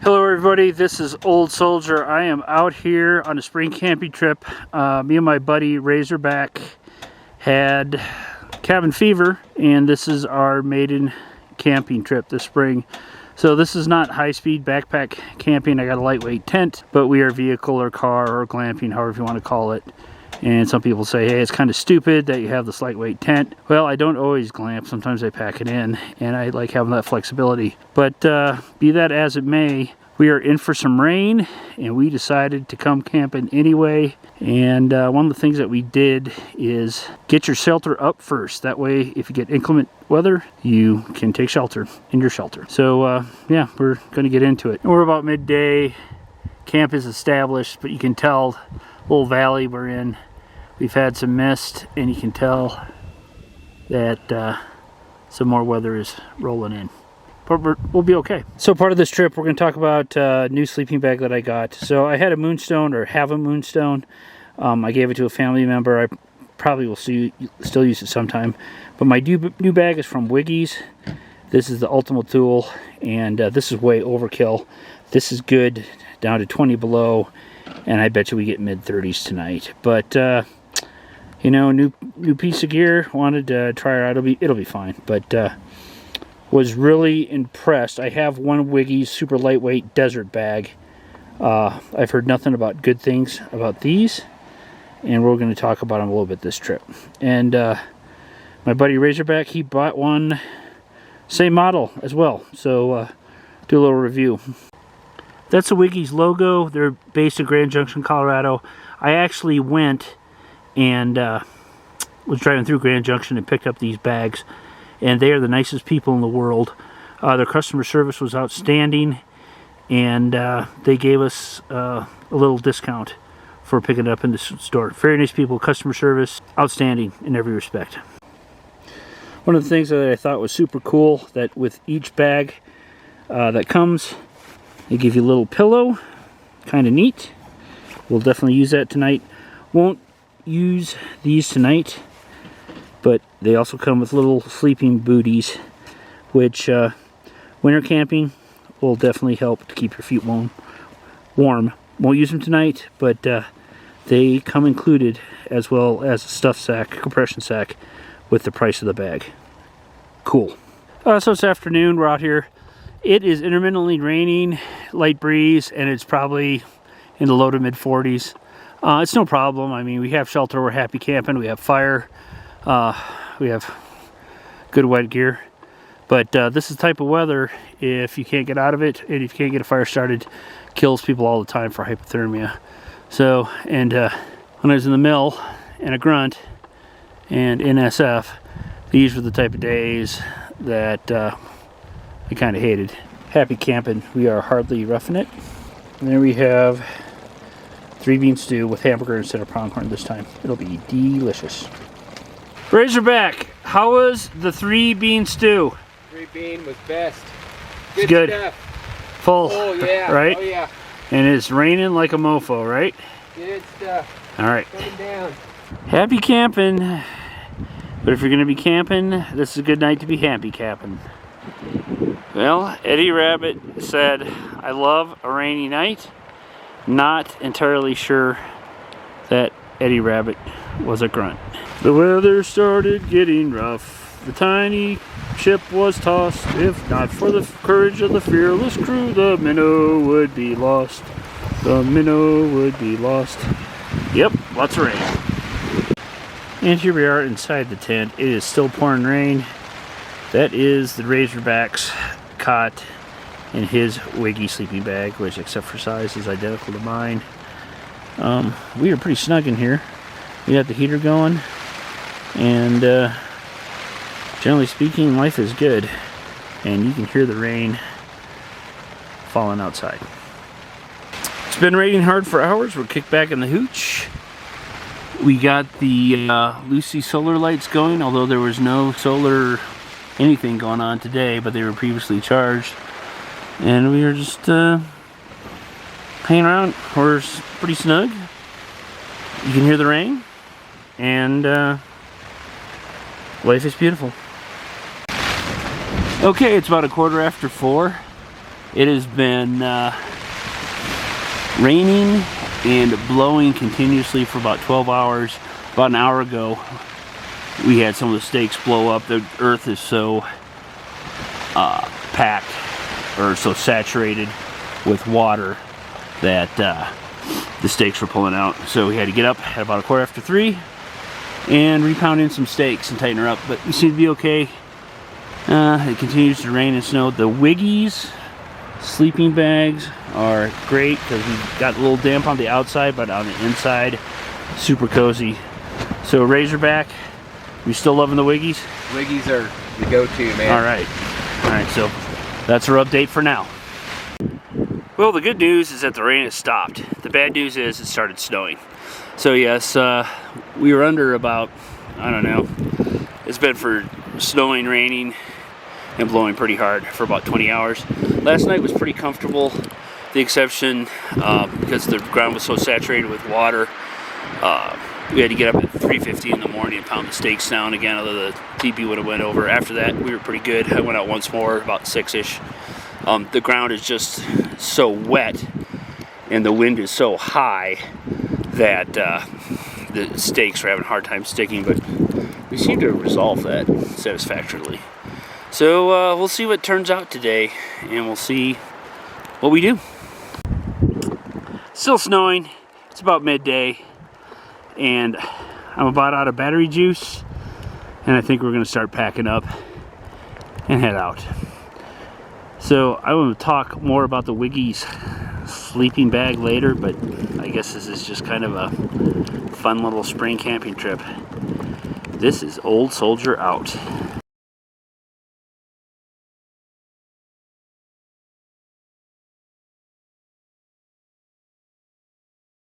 Hello everybody, this is Old Soldier. I am out here on a spring camping trip. Me and my buddy Razorback had cabin fever, and this is our maiden camping trip this spring. So this is not high-speed backpack camping. I got a lightweight tent, but we are vehicle or car or glamping, however you want to call it. And some people say, hey, it's kind of stupid that you have this lightweight tent. Well, I don't always glamp. Sometimes I pack it in, and I like having that flexibility. But be that as it may, we are in for some rain, and we decided to come camping anyway. And one of the things that we did is get your shelter up first. That way, if you get inclement weather, you can take shelter in your shelter. So yeah, we're going to get into it. We're about midday. Camp is established, but you can tell the little valley we're in. We've had some mist, and you can tell that some more weather is rolling in. But we'll be okay. So part of this trip, we're going to talk about a new sleeping bag that I got. So I had a Moonstone, or have a Moonstone. I gave it to a family member. I probably will still use it sometime. But my new bag is from Wiggies. This is the Ultimate Tool, and this is way overkill. This is good down to 20 below, and I bet you we get mid-30s tonight. But you know, new piece of gear. Wanted to try it out. It'll be fine. But was really impressed. I have one Wiggies super lightweight desert bag. I've heard nothing about good things about these, and we're going to talk about them a little bit this trip. And my buddy Razorback, he bought one, same model as well. So do a little review. That's the Wiggies logo. They're based in Grand Junction, Colorado. I actually went and was driving through Grand Junction and picked up these bags, and they are the nicest people in the world. Their customer service was outstanding, and they gave us a little discount for picking it up in the store. Very nice people, customer service, outstanding in every respect. One of the things that I thought was super cool, that with each bag that comes, they give you a little pillow, kind of neat. We'll definitely use that tonight. Won't use these tonight, but they also come with little sleeping booties, which winter camping will definitely help to keep your feet warm. Won't use them tonight, but they come included, as well as a stuff sack, compression sack, with the price of the bag. Cool. So it's afternoon, we're out here. It is intermittently raining, light breeze, and it's probably in the low to mid 40s. It's no problem. I mean, we have shelter, we're happy camping, we have fire, we have good wet gear. But this is the type of weather, if you can't get out of it, and if you can't get a fire started, kills people all the time for hypothermia. So, and when I was in the mill and a grunt and NSF, these were the type of days that I kind of hated. Happy camping. We are hardly roughing it. And there we have 3-bean stew with hamburger instead of pronghorn this time. It'll be delicious. Razorback, how was the 3-bean stew? 3-bean was best. Good Stuff. Full. Oh yeah. Right? Oh yeah. And it's raining like a mofo, right? Good stuff. All right. Coming down. Happy camping. But if you're going to be camping, this is a good night to be happy camping. Well, Eddie Rabbit said, I love a rainy night. Not entirely sure that Eddie Rabbit was a grunt. The weather started getting rough. The tiny ship was tossed. If not for the courage of the fearless crew, the minnow would be lost. The minnow would be lost. Yep, lots of rain. And here we are inside the tent. It is still pouring rain. That is the Razorback's cot in his Wiggy sleeping bag, which, except for size, is identical to mine. We are pretty snug in here. We got the heater going, and generally speaking, life is good. And you can hear the rain falling outside. It's been raining hard for hours. We're kicked back in the hooch. We got the Lucy solar lights going, although there was no solar anything going on today, but they were previously charged. And we are just hanging around. We're pretty snug. You can hear the rain, and life is beautiful. Okay, it's about 4:15. It has been raining and blowing continuously for about 12 hours. About an hour ago, we had some of the stakes blow up. The earth is so packed, or so saturated with water, that the stakes were pulling out. So we had to get up at about 3:15 and repound in some stakes and tighten her up. But we seem to be okay. It continues to rain and snow. The Wiggies sleeping bags are great because we've got a little damp on the outside, but on the inside, super cozy. So Razorback, we still loving the Wiggies? Wiggies are the go-to, man. All right, so that's our update for now. Well, the good news is that the rain has stopped. The bad news is it started snowing. So yes, we were under about, I don't know, it's been for snowing, raining, and blowing pretty hard for about 20 hours. Last night was pretty comfortable, the exception because the ground was so saturated with water. We had to get up at 3:50 in the morning and pound the stakes down again, although the TP would have went over. After that, we were pretty good. I went out once more, about 6-ish. The ground is just so wet and the wind is so high that the stakes are having a hard time sticking, but we seem to resolve that satisfactorily. So we'll see what turns out today, and we'll see what we do. Still snowing. It's about midday, and I'm about out of battery juice, and I think we're going to start packing up and head out. So I want to talk more about the Wiggies sleeping bag later, but I guess this is just kind of a fun little spring camping trip. This is Old Soldier out.